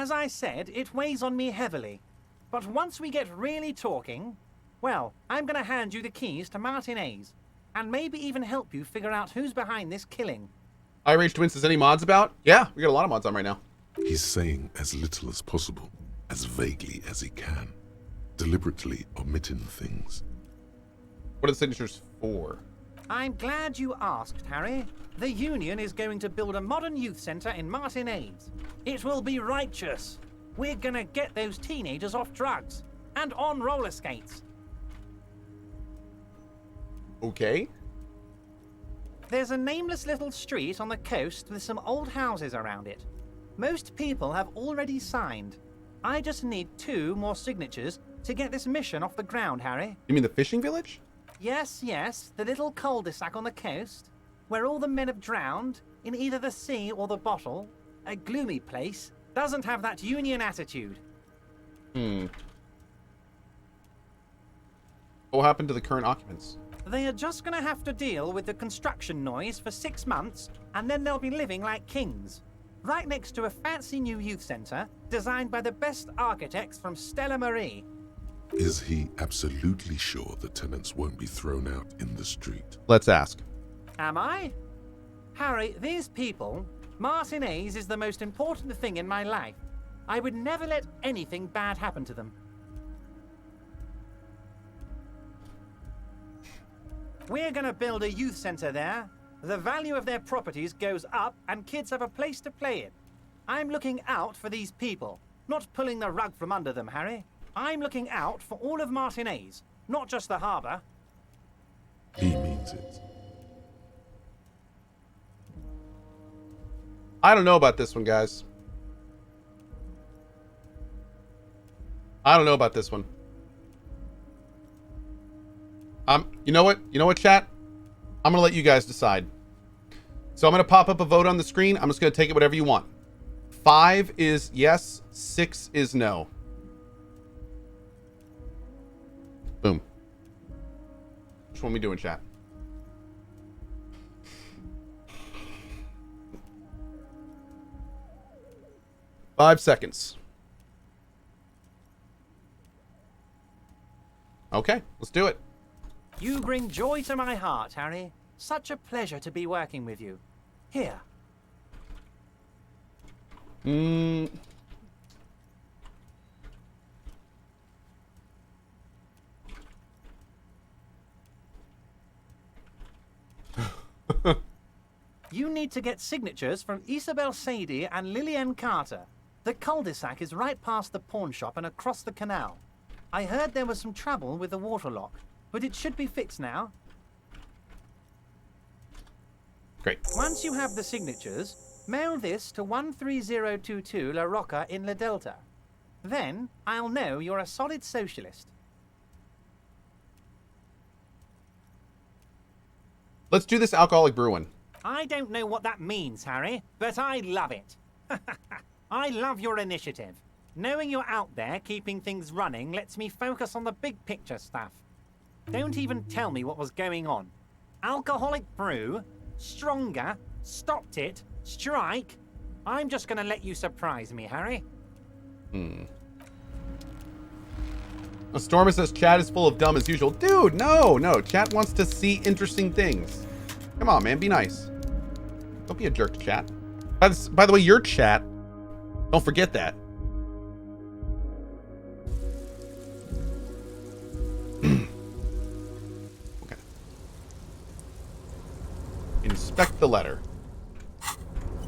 As I said, it weighs on me heavily. But once we get really talking, well, I'm going to hand you the keys to Martin A's, and maybe even help you figure out who's behind this killing. iRage Twins, is any mods about? Yeah, we got a lot of mods on right now. He's saying as little as possible, as vaguely as he can, deliberately omitting things. What are the signatures for? I'm glad you asked, Harry. The Union is going to build a modern youth centre in Martin A's. It will be righteous. We're gonna get those teenagers off drugs and on roller skates. Okay. There's a nameless little street on the coast with some old houses around it. Most people have already signed. I just need 2 more signatures to get this mission off the ground, Harry. You mean the fishing village? Yes, the little cul-de-sac on the coast, where all the men have drowned, in either the sea or the bottle. A gloomy place, doesn't have that Union attitude. What happened to the current occupants? They are just gonna have to deal with the construction noise for 6 months, and then they'll be living like kings. Right next to a fancy new youth centre, designed by the best architects from Stella Marie. Is he absolutely sure the tenants won't be thrown out in the street? Let's ask. Am I? Harry, these people, Martin A's is the most important thing in my life. I would never let anything bad happen to them. We're gonna build a youth centre there. The value of their properties goes up and kids have a place to play in. I'm looking out for these people, not pulling the rug from under them, Harry. I'm looking out for all of Martin A's, not just the harbour. He means it. I don't know about this one, guys. I don't know about this one. You know what? You know what, chat? I'm gonna let you guys decide. So I'm gonna pop up a vote on the screen. I'm just gonna take it whatever you want. 5 is yes, 6 is no. Boom. Which one we doing, chat? Five seconds. Okay, let's do it. You bring joy to my heart, Harry. Such a pleasure to be working with you. Here. You need to get signatures from Isabel Sadie and Lillian Carter. The cul-de-sac is right past the pawn shop and across the canal. I heard there was some trouble with the water lock, but it should be fixed now. Great. Once you have the signatures, mail this to 13022 La Rocca in La Delta. Then I'll know you're a solid socialist. Let's do this alcoholic brew one. I don't know what that means, Harry, but I love it. I love your initiative. Knowing you're out there keeping things running lets me focus on the big picture stuff. Don't even tell me what was going on. Alcoholic brew, stronger, stopped it, strike. I'm just gonna let you surprise me, Harry. Stormer says chat is full of dumb as usual. Dude, no. Chat wants to see interesting things. Come on, man, be nice. Don't be a jerk to chat. By the way, your chat. Don't forget that. Okay. Inspect the letter.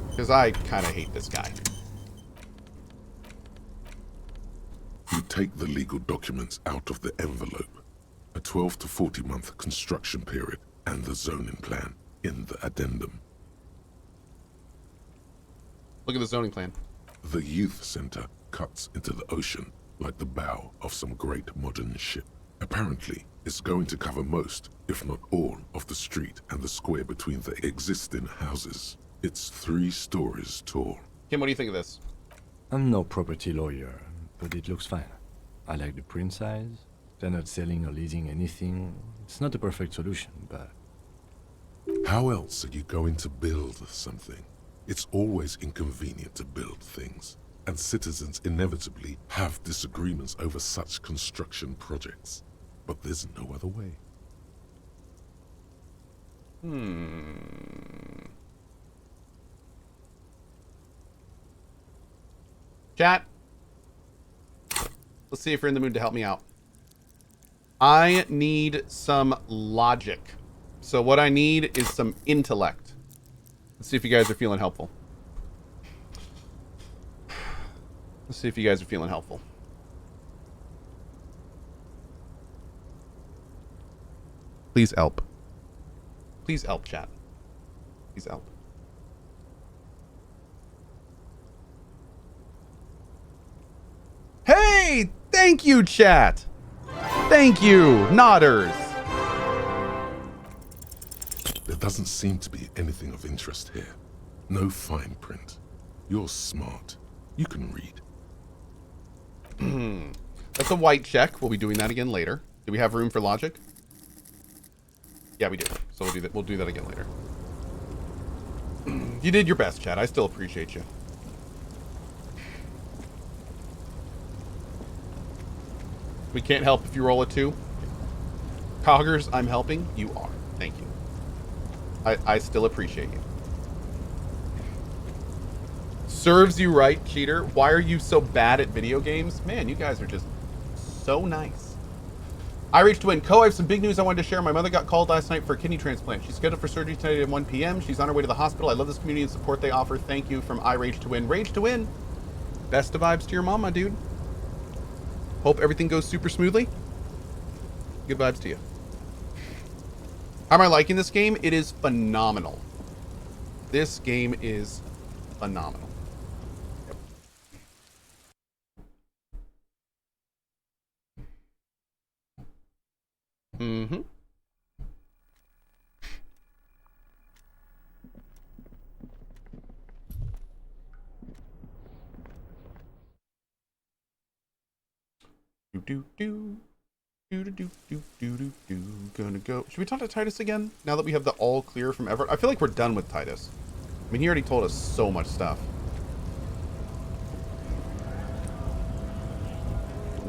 Because I kind of hate this guy. You take the legal documents out of the envelope. A 12 to 40 month construction period and the zoning plan in the addendum. Look at the zoning plan. The youth center cuts into the ocean like the bow of some great modern ship. Apparently, it's going to cover most, if not all, of the street and the square between the existing houses. It's 3 stories tall. Kim, what do you think of this? I'm no property lawyer, but it looks fine. I like the print size. They're not selling or leasing anything. It's not a perfect solution, but... How else are you going to build something? It's always inconvenient to build things. and citizens inevitably have disagreements over such construction projects. But there's no other way. Chat. Let's see if you're in the mood to help me out. I need some logic. So what I need is some intellect. Let's see if you guys are feeling helpful. Let's see if you guys are feeling helpful. Please help. Please help, chat. Please help. Hey! Thank you, chat! Thank you, nodders! There doesn't seem to be anything of interest here. No fine print. You're smart. You can read. That's a white check. We'll be doing that again later. Do we have room for logic? Yeah, we do. So we'll do that. We'll do that again later. You did your best, Chad. I still appreciate you. We can't help if you roll a 2. Coggers, I'm helping. You are. Thank you. I still appreciate you. Serves you right, cheater. Why are you so bad at video games? Man, you guys are just so nice. I reached to win. Cohh, I have some big news I wanted to share. My mother got called last night for a kidney transplant. She's scheduled for surgery tonight at 1 p.m. She's on her way to the hospital. I love this community and support they offer. Thank you from I Rage to Win. Rage to Win. Best of vibes to your mama, dude. Hope everything goes super smoothly. Good vibes to you. How am I liking this game? It is phenomenal. This game is phenomenal. Yep. Mm-hmm. Gonna go. Should we talk to Titus again? Now that we have the all clear from Everett? I feel like we're done with Titus. I mean, he already told us so much stuff.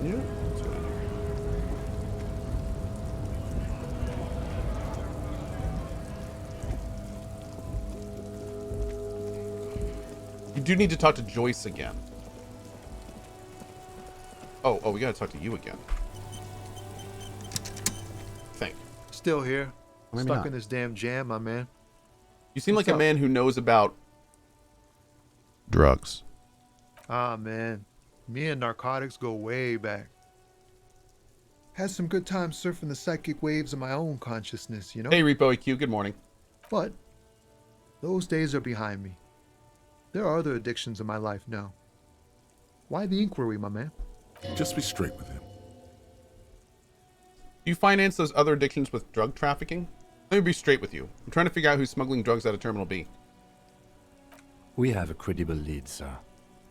Yeah. You do need to talk to Joyce again. Oh, we gotta talk to you again. Think. Still here. Maybe Stuck not. in this damn jam, my man. You seem What's like a up? man who knows about drugs. Ah, man. Me and narcotics go way back. Had some good times surfing the psychic waves of my own consciousness, you know? Hey, Repo EQ, good morning. But those days are behind me. There are other addictions in my life now. Why the inquiry, my man? Just be straight with him. Do you finance those other addictions with drug trafficking? Let me be straight with you. I'm trying to figure out who's smuggling drugs out of Terminal B. We have a credible lead, sir.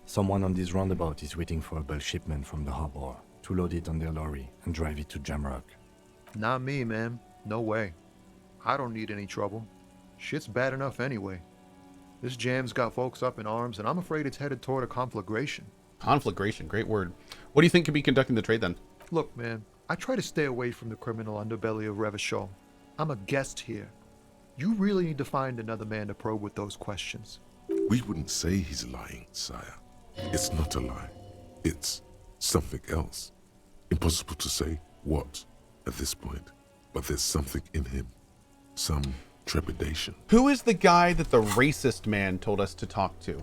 Someone on this roundabout is waiting for a bulk shipment from the harbor to load it on their lorry and drive it to Jamrock. Not me, man. No way. I don't need any trouble. Shit's bad enough anyway. This jam's got folks up in arms, and I'm afraid it's headed toward a conflagration. Conflagration, great word. What do you think could be conducting the trade then? Look, man, I try to stay away from the criminal underbelly of Revachol. I'm a guest here. You really need to find another man to probe with those questions. We wouldn't say he's lying, sire. It's not a lie. It's something else. Impossible to say what at this point, but there's something in him. Some trepidation. Who is the guy that the racist man told us to talk to?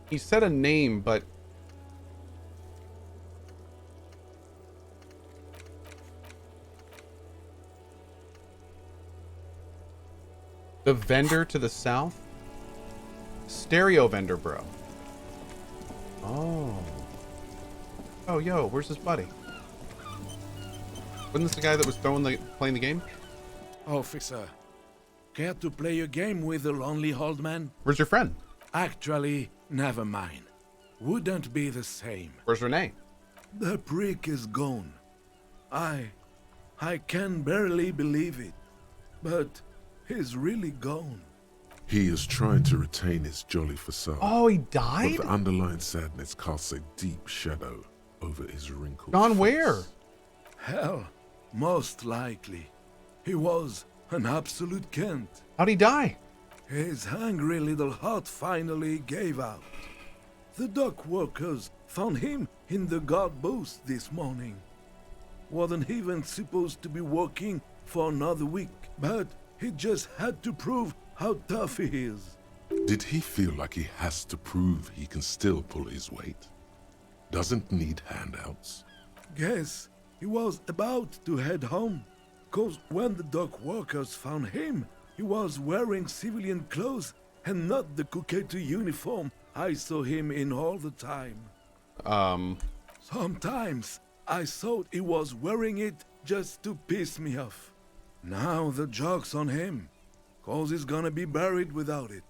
He said a name, but... The vendor to the south? Stereo vendor, bro. Oh. Oh, yo, where's his buddy? Wasn't this the guy that was playing the game? Officer, care to play a game with the lonely old man? Where's your friend? Actually, never mind. Wouldn't be the same. Where's Renee? The prick is gone. I can barely believe it. But he's really gone. He is trying to retain his jolly facade, Oh, he but died? the underlying sadness casts a deep shadow over his wrinkled Gone face. where? Hell, most likely. He was an absolute Kent. How'd he die? His hungry little heart finally gave out. The dock workers found him in the guard booth this morning. Wasn't even supposed to be working for another week, but he just had to prove how tough he is. Did he feel like he has to prove he can still pull his weight? Doesn't need handouts? Guess he was about to head home, 'cause when the dock workers found him, he was wearing civilian clothes and not the Cohh uniform I saw him in all the time. Sometimes I thought he was wearing it just to piss me off. Now the joke's on him, 'cause he's gonna be buried without it.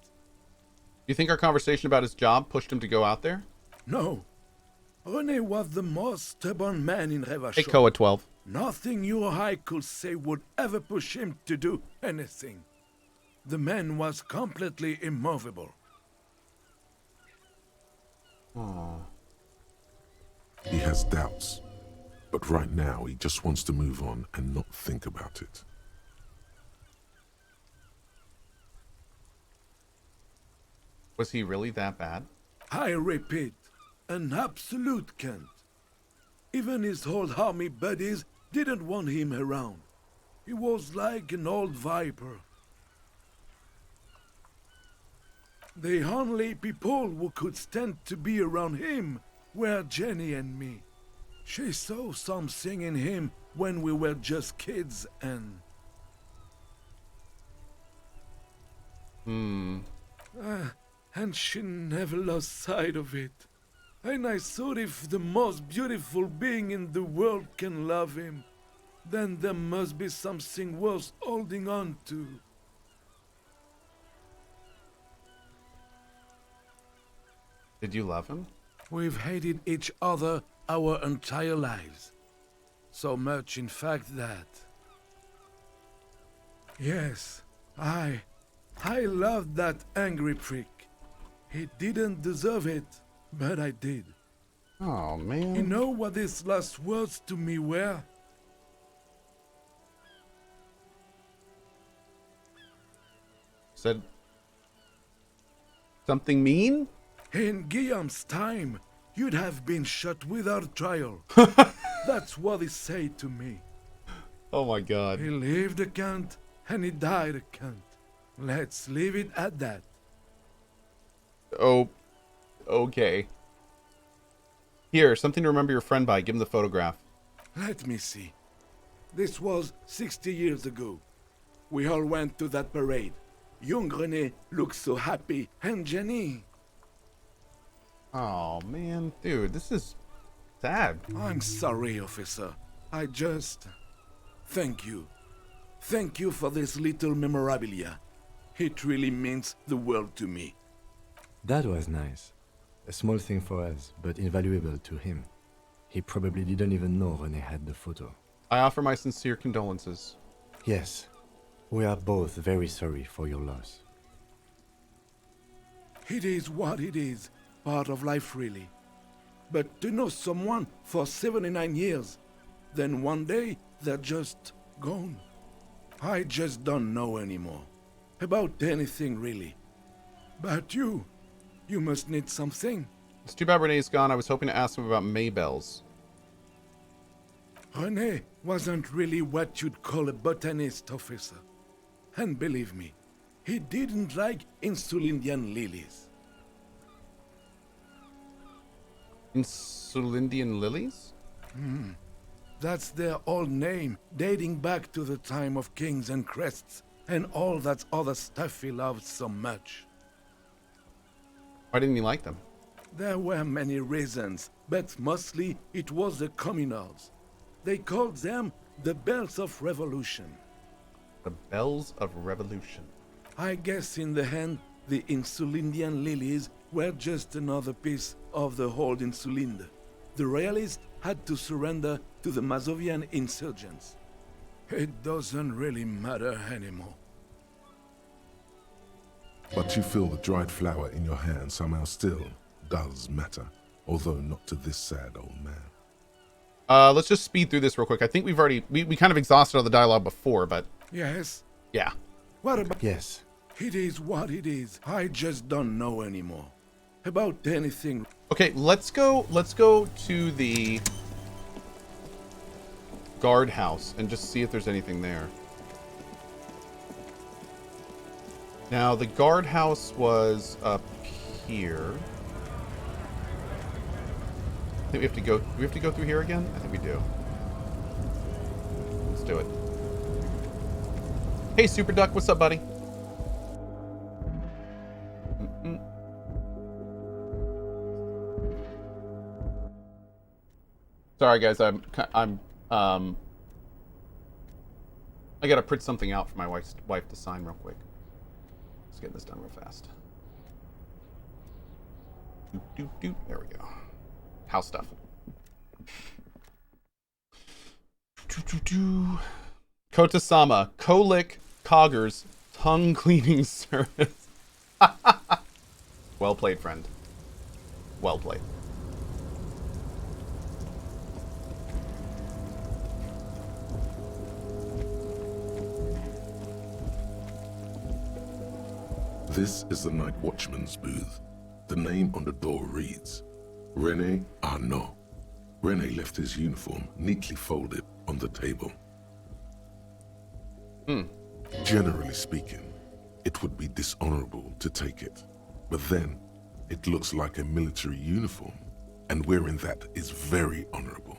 You think our conversation about his job pushed him to go out there? No. René was the most stubborn man in Hey, Revachol. Cohh at 12. Nothing you or I could say would ever push him to do anything. The man was completely immovable. He has doubts, but right now he just wants to move on and not think about it. Was he really that bad? I repeat, an absolute Kent. Even his old army buddies didn't want him around. He was like an old viper. The only people who could stand to be around him were Jenny and me. She saw something in him when we were just kids and... and she never lost sight of it. And I thought if the most beautiful being in the world can love him, then there must be something worth holding on to. Did you love him? We've hated each other our entire lives. So much, in fact, that... Yes, I loved that angry prick. He didn't deserve it, but I did. Oh, man. You know what his last words to me were? Said something mean? In Guillaume's time, you'd have been shot without trial. That's what he said to me. Oh my god. He lived a cunt, and he died a cunt. Let's leave it at that. Oh, okay. Here, something to remember your friend by. Give him the photograph. Let me see. This was 60 years ago. We all went to that parade. Young René looked so happy, and Jenny... Oh, man. Dude, this is sad. I'm sorry, officer. I just... Thank you. Thank you for this little memorabilia. It really means the world to me. That was nice. A small thing for us, but invaluable to him. He probably didn't even know René had the photo. I offer my sincere condolences. Yes, we are both very sorry for your loss. It is what it is. Part of life, really. But to know someone for 79 years, then one day they're just gone. I just don't know anymore. About anything, really. But you must need something. It's too bad René's gone. I was hoping to ask him about Maybells. René wasn't really what you'd call a botanist, officer. And believe me, he didn't like Insulindian lilies. Insulindian lilies? That's their old name, dating back to the time of kings and crests, and all that other stuff he loved so much. Why didn't he like them? There were many reasons, but mostly it was the communals. They called them the Bells of Revolution. The Bells of Revolution. I guess in the end, the Insulindian lilies were just another piece of the whole Insulinde. The royalists had to surrender to the Mazovian insurgents. It doesn't really matter anymore. But you feel the dried flower in your hand somehow still does matter, although not to this sad old man. Let's just speed through this real quick. I think we've already we kind of exhausted all the dialogue before, but Yes? yeah. What about... Yes. It is what it is. I just don't know anymore. About anything. Okay, let's go to the guardhouse and just see if there's anything there. Now, the guardhouse was up here. I think do we have to go through here again? I think we do. Let's do it. Hey, Super Duck, what's up, buddy? Sorry, guys, I gotta print something out for my wife to sign real quick. Let's get this done real fast. There we go. House stuff. Kotasama, Colic Cogger's tongue cleaning service. Well played, friend. Well played. This is the night watchman's booth. The name on the door reads, René Arnaud. René left his uniform neatly folded on the table. Generally speaking, it would be dishonorable to take it. But then, it looks like a military uniform, and wearing that is very honorable.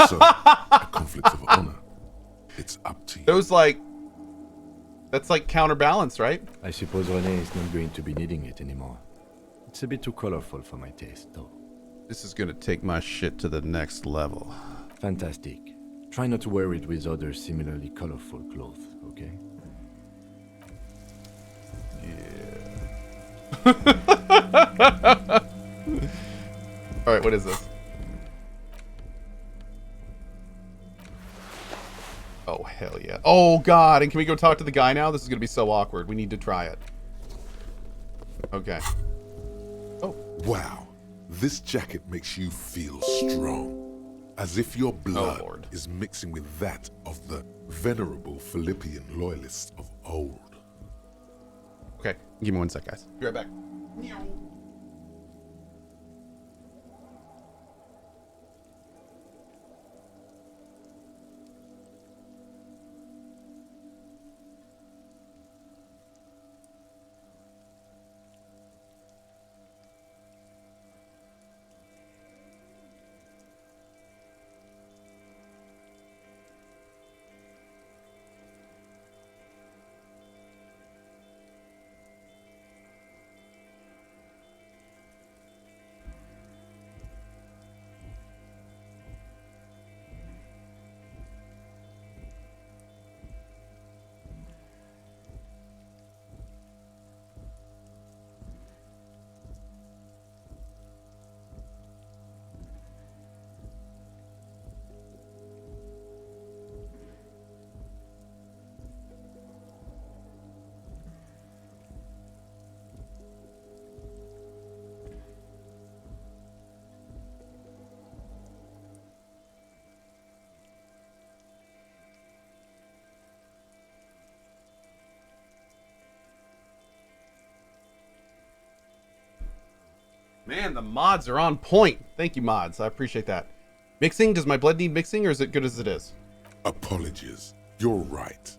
So, a conflict of honor. It's up to you. That's like counterbalance, right? I suppose René is not going to be needing it anymore. It's a bit too colorful for my taste, though. This is gonna take my shit to the next level. Fantastic. Try not to wear it with other similarly colorful clothes, okay? Yeah. Alright, what is this? Oh, hell yeah. Oh, God. And can we go talk to the guy now? This is going to be so awkward. We need to try it. Okay. Oh. Wow. This jacket makes you feel strong. As if your blood is mixing with that of the venerable Philippian loyalists of old. Okay. Give me 1 sec, guys. Be right back. Man, the mods are on point. Thank you, mods. I appreciate that. Mixing? Does my blood need mixing, or is it good as it is? Apologies. You're right.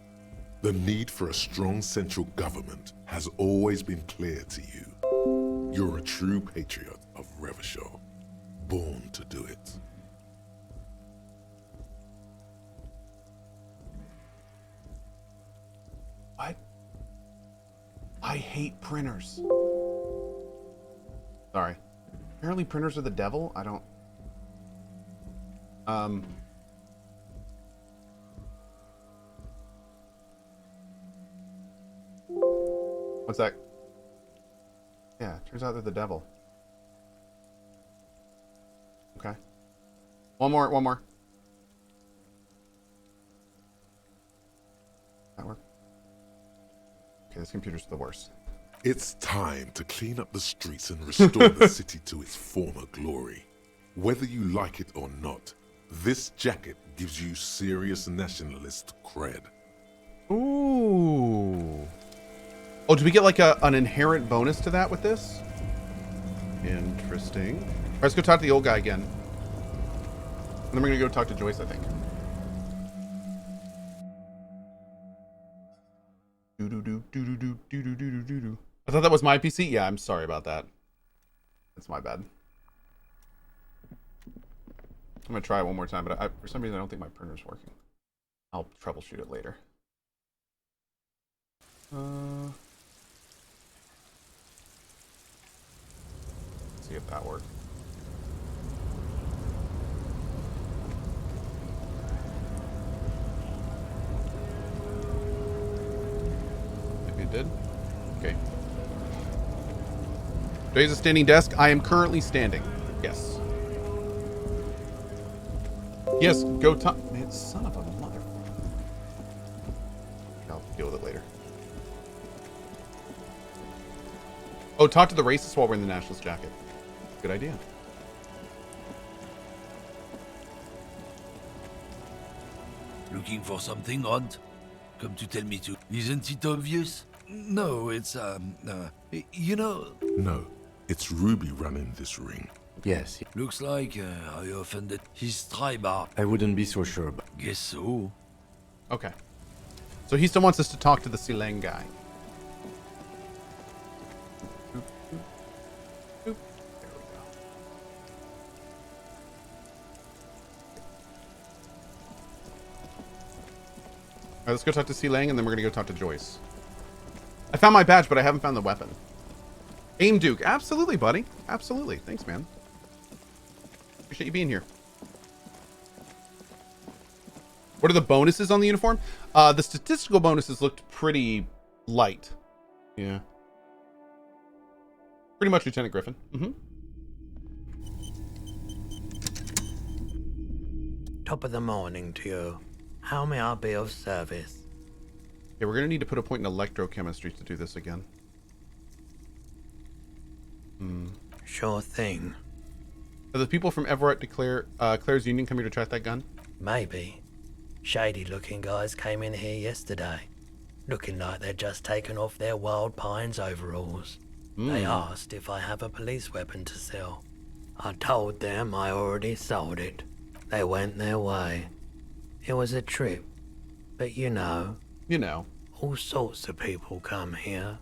The need for a strong central government has always been clear to you. You're a true patriot of Revachol, born to do it. What? I hate printers. Sorry. Apparently printers are the devil? I don't... What's that? Yeah, turns out they're the devil. Okay. One more. That work? Okay, this computer's the worst. It's time to clean up the streets and restore the city to its former glory. Whether you like it or not, this jacket gives you serious nationalist cred. Ooh. Oh, do we get like an inherent bonus to that with this? Interesting. All right, let's go talk to the old guy again. And then we're going to go talk to Joyce, I think. I thought that was my PC. Yeah, I'm sorry about that. That's my bad. I'm going to try it one more time, but for some reason I don't think my printer's working. I'll troubleshoot it later. See if that works. Maybe it did. Okay. Today's a standing desk. I am currently standing. Yes. Yes, go talk. Man, son of a mother. I'll deal with it later. Oh, talk to the racists while we're in the nationalist jacket. Good idea. Looking for something, Hunt? Come to tell me to. Isn't it obvious? No, it's, you know... No, it's Ruby running this ring. Yes, Looks like I offended his tribe. I wouldn't be so sure, but Guess so. Okay. So he still wants us to talk to the Sileng guy. Boop, boop, boop. There we go. All right, let's go talk to Sileng, and then we're going to go talk to Joyce. I found my badge, but I haven't found the weapon. Aim Duke. Absolutely, buddy. Absolutely. Thanks, man. Appreciate you being here. What are the bonuses on the uniform? The statistical bonuses looked pretty light. Yeah. Pretty much Lieutenant Griffin. Top of the morning to you. How may I be of service? Yeah, we're going to need to put a point in electrochemistry to do this again. Sure thing. Are the people from Everett declare Claire's Union come here to track that gun? Maybe. Shady looking guys came in here yesterday. Looking like they'd just taken off their Wild Pines overalls. They asked if I have a police weapon to sell. I told them I already sold it. They went their way. It was a trip. But you know, all sorts of people come here,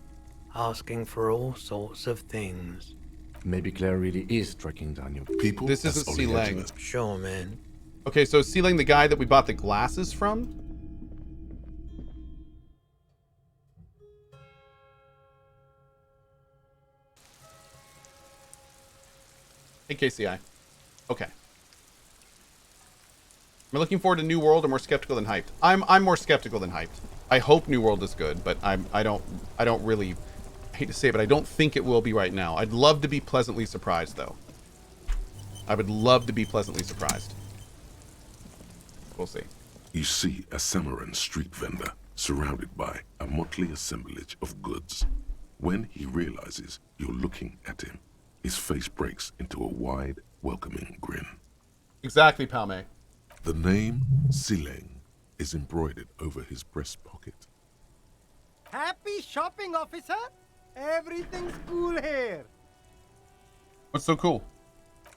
asking for all sorts of things. maybe Claire really is tracking down your People, This that's isn't all he had to Sileng. know. Sure, man. Okay, so Sileng, the guy that we bought the glasses from? Hey, KCI. Okay. We're looking forward to New World or more skeptical than hyped? I'm more skeptical than hyped. I hope New World is good, but I don't really, I hate to say it, but I don't think it will be right now. I'd love to be pleasantly surprised though. I would love to be pleasantly surprised. We'll see. You see a Samaran street vendor surrounded by a motley assemblage of goods. When he realizes you're looking at him, his face breaks into a wide, welcoming grin. Exactly, Palme. The name Sileng is embroidered over his breast pocket. Happy shopping, officer. Everything's cool here. What's so cool?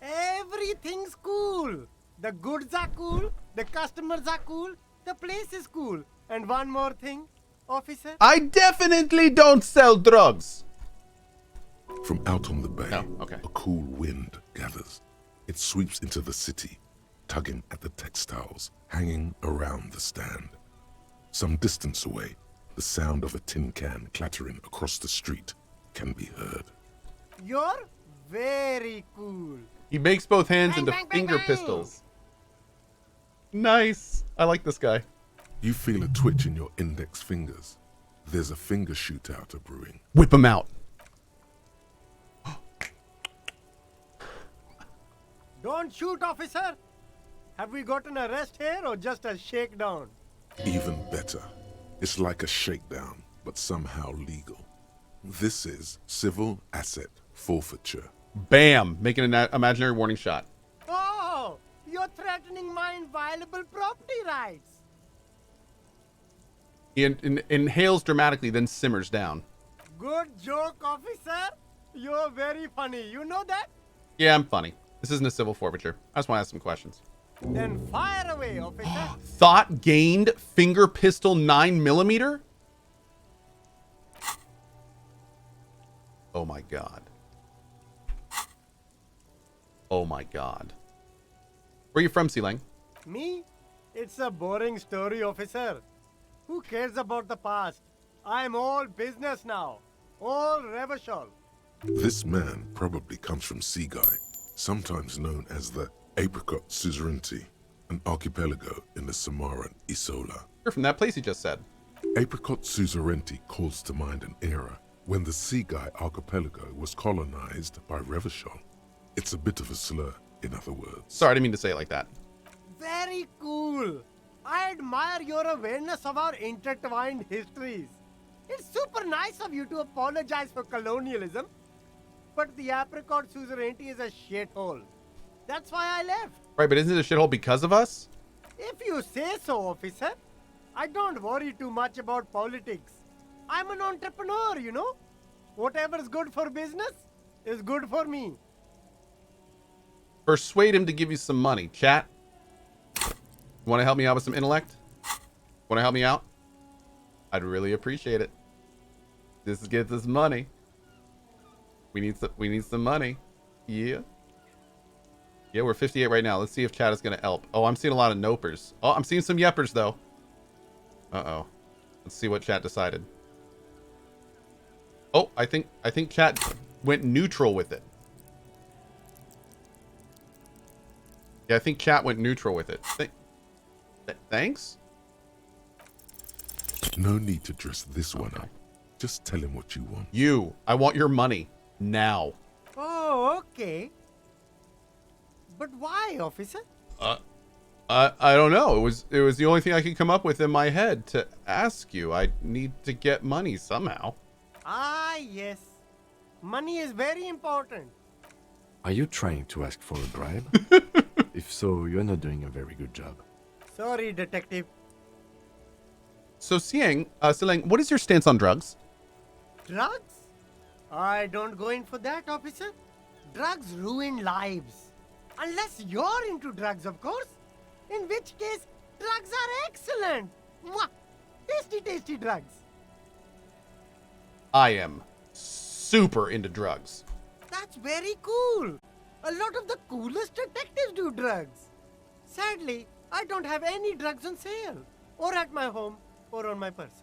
Everything's cool. The goods are cool. The customers are cool. The place is cool. And one more thing, officer. I definitely don't sell drugs. From out on the bay, Oh, okay. a cool wind gathers. It sweeps into the city, tugging at the textiles hanging around the stand. Some distance away, the sound of a tin can clattering across the street can be heard. You're very cool. He makes both hands Bang, into bang, bang, finger bang. pistols. Nice. I like this guy. You feel a twitch in your index fingers. There's a finger shootout brewing. Whip him out. Don't shoot, officer. Have we got an arrest here or just a shakedown? Even better, it's like a shakedown, but somehow legal. This is civil asset forfeiture. Bam! Making an imaginary warning shot. Oh, you're threatening my inviolable property rights. He inhales dramatically, then simmers down. Good joke, officer. You're very funny. You know that? Yeah, I'm funny. This isn't a civil forfeiture. I just want to ask some questions. Then fire away, officer. Thought gained finger pistol 9mm? Oh my god. Oh my god. Where are you from, Sealang? Me? It's a boring story, officer. Who cares about the past? I'm all business now. All Revachol. This man probably comes from Seaguy, sometimes known as the Apricot Suzerainty, an archipelago in the Samaran Isola. You're from that place you just said. Apricot Suzerainty calls to mind an era when the Seaguy archipelago was colonized by Revachol. It's a bit of a slur, in other words. Sorry, I didn't mean to say it like that. Very cool. I admire your awareness of our intertwined histories. It's super nice of you to apologize for colonialism, but the Apricot Suzerainty is a shithole. That's why I left. Right, but isn't it a shithole because of us? If you say so, officer. I don't worry too much about politics. I'm an entrepreneur, you know. Whatever's good for business is good for me. Persuade him to give you some money. Chat. You want to help me out with some intellect? Want to help me out? I'd really appreciate it. This gets us money. We need some money. Yeah. Yeah, we're 58 right now. Let's see if chat is gonna help. Oh, I'm seeing a lot of nopers. Oh, I'm seeing some yeppers though. Uh-oh. Let's see what chat decided. Oh, I think chat went neutral with it. Yeah, I think chat went neutral with it. Thanks? No need to dress this one up. Just tell him what you want. I want your money. Now. Oh, okay. But why, officer? I don't know. It was the only thing I could come up with in my head to ask you. I need to get money somehow. Ah, yes. Money is very important. Are you trying to ask for a bribe? If so, you're not doing a very good job. Sorry, detective. So, Silang, what is your stance on drugs? Drugs? I don't go in for that, officer. Drugs ruin lives. Unless you're into drugs, of course. In which case, drugs are excellent. Mwah! Tasty, tasty drugs. I am super into drugs. That's very cool. A lot of the coolest detectives do drugs. Sadly, I don't have any drugs on sale. Or at my home, or on my person.